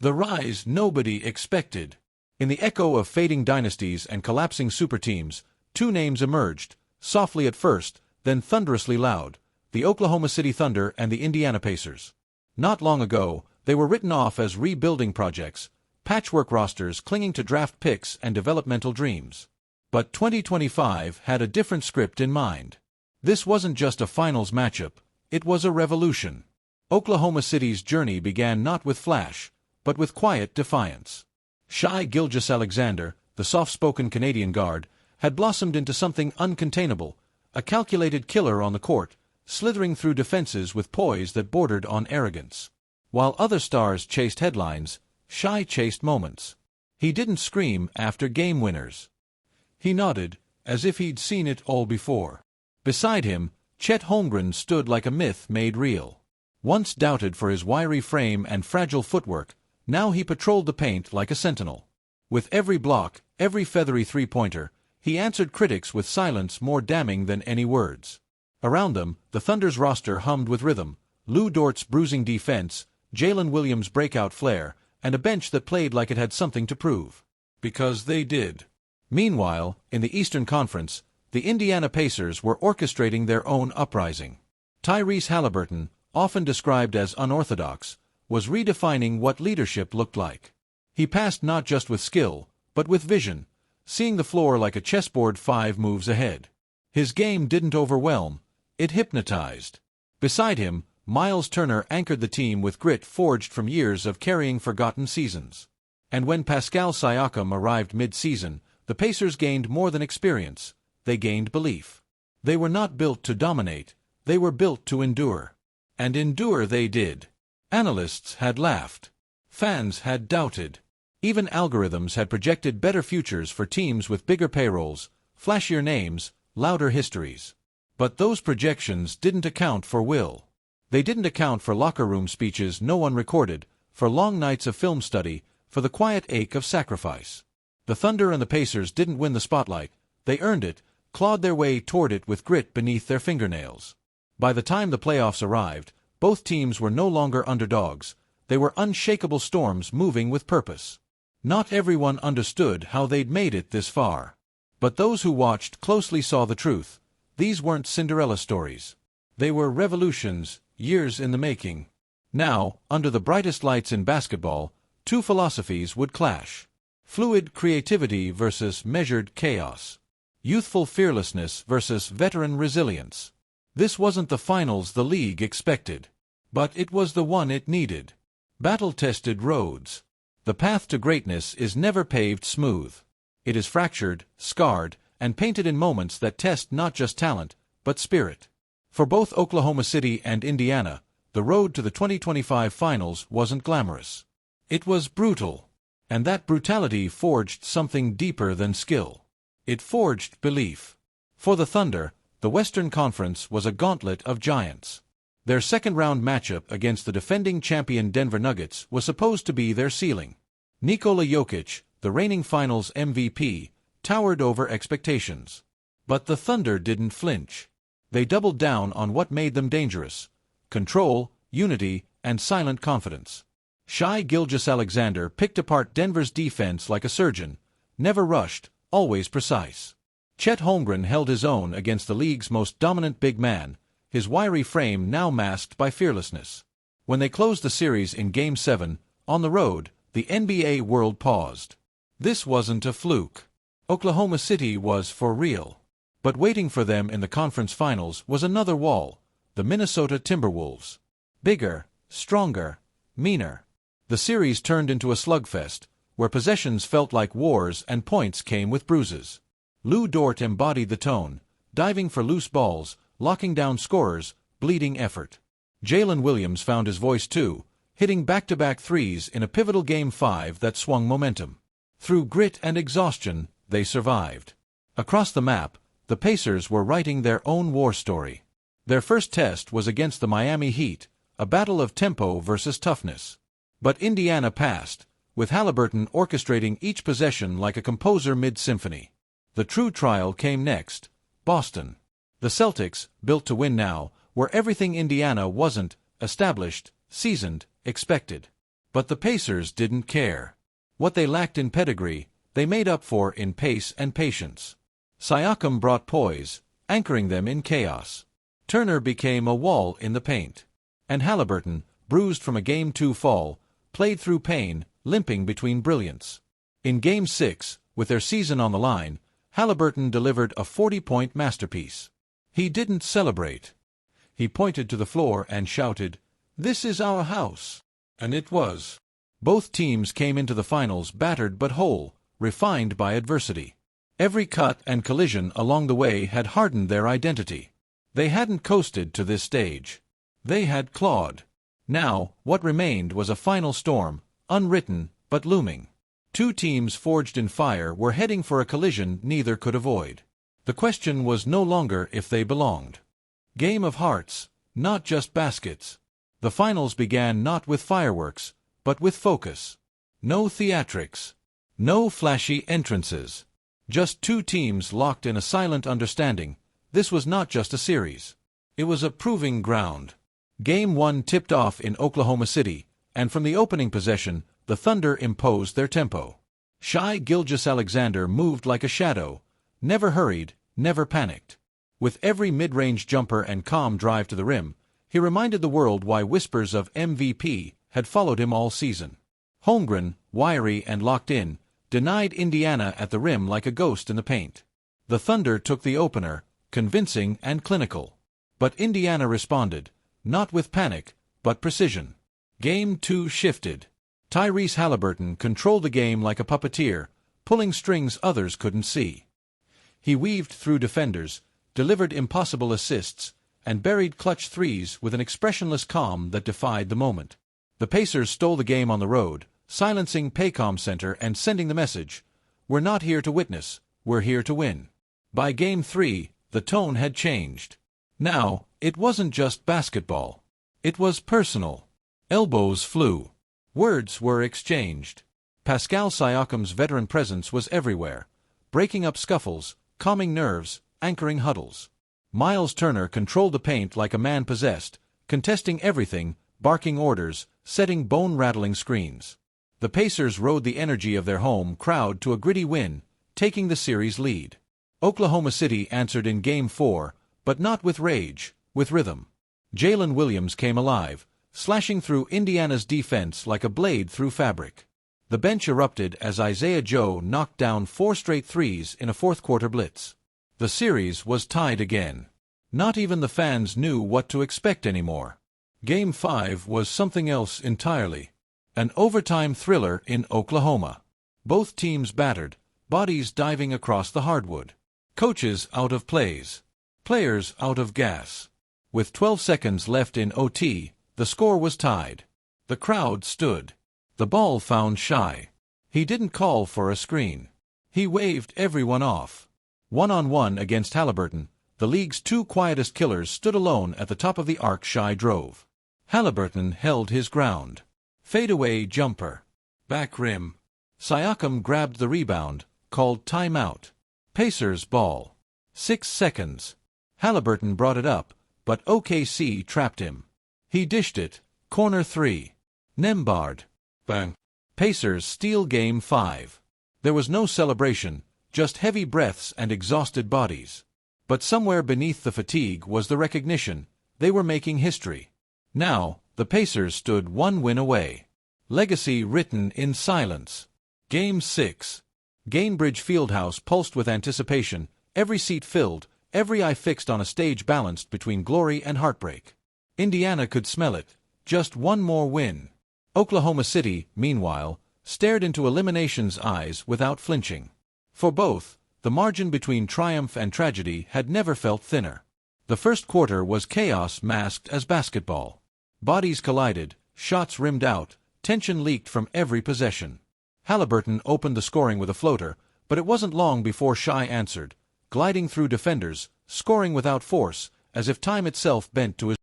The rise nobody expected. In the echo of fading dynasties and collapsing superteams, two names emerged, softly at first, then thunderously loud: the Oklahoma City Thunder and the Indiana Pacers. Not long ago, they were written off as rebuilding projects, patchwork rosters clinging to draft picks and developmental dreams. But 2025 had a different script in mind. This wasn't just a finals matchup, it was a revolution. Oklahoma City's journey began not with flash, but with quiet defiance. Shai Gilgeous-Alexander, the soft-spoken Canadian guard, had blossomed into something uncontainable, a calculated killer on the court, slithering through defenses with poise that bordered on arrogance. While other stars chased headlines, Shai chased moments. He didn't scream after game winners. He nodded, as if he'd seen it all before. Beside him, Chet Holmgren stood like a myth made real. Once doubted for his wiry frame and fragile footwork, now he patrolled the paint like a sentinel. With every block, every feathery three-pointer, he answered critics with silence more damning than any words. Around them, the Thunder's roster hummed with rhythm: Lou Dort's bruising defense, Jalen Williams' breakout flair, and a bench that played like it had something to prove. Because they did. Meanwhile, in the Eastern Conference, the Indiana Pacers were orchestrating their own uprising. Tyrese Haliburton, often described as unorthodox, was redefining what leadership looked like. He passed not just with skill, but with vision, seeing the floor like a chessboard 5 moves ahead. His game didn't overwhelm, it hypnotized. Beside him, Miles Turner anchored the team with grit forged from years of carrying forgotten seasons. And when Pascal Siakam arrived mid-season, the Pacers gained more than experience, they gained belief. They were not built to dominate, they were built to endure. And endure they did. Analysts had laughed. Fans had doubted. Even algorithms had projected better futures for teams with bigger payrolls, flashier names, louder histories. But those projections didn't account for will. They didn't account for locker room speeches no one recorded, for long nights of film study, for the quiet ache of sacrifice. The Thunder and the Pacers didn't win the spotlight, they earned it, clawed their way toward it with grit beneath their fingernails. By the time the playoffs arrived, both teams were no longer underdogs, they were unshakable storms moving with purpose. Not everyone understood how they'd made it this far. But those who watched closely saw the truth. These weren't Cinderella stories. They were revolutions, years in the making. Now, under the brightest lights in basketball, two philosophies would clash. Fluid creativity versus measured chaos. Youthful fearlessness versus veteran resilience. This wasn't the finals the league expected. But it was the one it needed. Battle-tested roads. The path to greatness is never paved smooth. It is fractured, scarred, and painted in moments that test not just talent, but spirit. For both Oklahoma City and Indiana, the road to the 2025 finals wasn't glamorous. It was brutal. And that brutality forged something deeper than skill. It forged belief. For the Thunder, the Western Conference was a gauntlet of giants. Their second-round matchup against the defending champion Denver Nuggets was supposed to be their ceiling. Nikola Jokic, the reigning Finals MVP, towered over expectations. But the Thunder didn't flinch. They doubled down on what made them dangerous: control, unity, and silent confidence. Shai Gilgeous-Alexander picked apart Denver's defense like a surgeon, never rushed, always precise. Chet Holmgren held his own against the league's most dominant big man, his wiry frame now masked by fearlessness. When they closed the series in Game 7, on the road, the NBA world paused. This wasn't a fluke. Oklahoma City was for real. But waiting for them in the conference finals was another wall, the Minnesota Timberwolves. Bigger, stronger, meaner. The series turned into a slugfest, where possessions felt like wars and points came with bruises. Lou Dort embodied the tone, diving for loose balls, locking down scorers, bleeding effort. Jalen Williams found his voice too, hitting back-to-back threes in a pivotal Game 5 that swung momentum. Through grit and exhaustion, they survived. Across the map, the Pacers were writing their own war story. Their first test was against the Miami Heat, a battle of tempo versus toughness. But Indiana passed, with Haliburton orchestrating each possession like a composer mid-symphony. The true trial came next: Boston. The Celtics, built to win now, were everything Indiana wasn't: established, seasoned, expected. But the Pacers didn't care. What they lacked in pedigree, they made up for in pace and patience. Siakam brought poise, anchoring them in chaos. Turner became a wall in the paint. And Haliburton, bruised from a Game 2 fall, played through pain, limping between brilliance. In Game 6, with their season on the line, Haliburton delivered a 40-point masterpiece. He didn't celebrate. He pointed to the floor and shouted, "This is our house." And it was. Both teams came into the finals battered but whole, refined by adversity. Every cut and collision along the way had hardened their identity. They hadn't coasted to this stage. They had clawed. Now, what remained was a final storm, unwritten but looming. Two teams forged in fire were heading for a collision neither could avoid. The question was no longer if they belonged. Game of hearts, not just baskets. The finals began not with fireworks, but with focus. No theatrics. No flashy entrances. Just two teams locked in a silent understanding. This was not just a series. It was a proving ground. Game 1 tipped off in Oklahoma City, and from the opening possession, the Thunder imposed their tempo. Shai Gilgeous-Alexander moved like a shadow, never hurried, never panicked. With every mid-range jumper and calm drive to the rim, he reminded the world why whispers of MVP had followed him all season. Holmgren, wiry and locked in, denied Indiana at the rim like a ghost in the paint. The Thunder took the opener, convincing and clinical. But Indiana responded, not with panic, but precision. Game 2 shifted. Tyrese Haliburton controlled the game like a puppeteer, pulling strings others couldn't see. He weaved through defenders, delivered impossible assists, and buried clutch threes with an expressionless calm that defied the moment. The Pacers stole the game on the road, silencing Paycom Center and sending the message, "We're not here to witness, we're here to win." By Game 3, the tone had changed. Now, it wasn't just basketball. It was personal. Elbows flew. Words were exchanged. Pascal Siakam's veteran presence was everywhere, breaking up scuffles, calming nerves, anchoring huddles. Miles Turner controlled the paint like a man possessed, contesting everything, barking orders, setting bone-rattling screens. The Pacers rode the energy of their home crowd to a gritty win, taking the series lead. Oklahoma City answered in Game 4, but not with rage, with rhythm. Jalen Williams came alive, slashing through Indiana's defense like a blade through fabric. The bench erupted as Isaiah Joe knocked down 4 straight threes in a fourth-quarter blitz. The series was tied again. Not even the fans knew what to expect anymore. Game 5 was something else entirely. An overtime thriller in Oklahoma. Both teams battered, bodies diving across the hardwood. Coaches out of plays. Players out of gas. With 12 seconds left in OT, the score was tied. The crowd stood. The ball found Shai. He didn't call for a screen. He waved everyone off. One-on-one against Haliburton, the league's two quietest killers stood alone at the top of the arc Shai drove. Haliburton held his ground. Fadeaway jumper. Back rim. Siakam grabbed the rebound, called timeout. Pacers ball. 6 seconds. Haliburton brought it up, but OKC trapped him. He dished it. Corner 3. Nembhard. Bang. Pacers steal Game 5. There was no celebration, just heavy breaths and exhausted bodies. But somewhere beneath the fatigue was the recognition. They were making history. Now, the Pacers stood one win away. Legacy written in silence. Game 6. Gainbridge Fieldhouse pulsed with anticipation, every seat filled, every eye fixed on a stage balanced between glory and heartbreak. Indiana could smell it. Just one more win. Oklahoma City, meanwhile, stared into elimination's eyes without flinching. For both, the margin between triumph and tragedy had never felt thinner. The first quarter was chaos masked as basketball. Bodies collided, shots rimmed out, tension leaked from every possession. Haliburton opened the scoring with a floater, but it wasn't long before Shai answered, gliding through defenders, scoring without force, as if time itself bent to his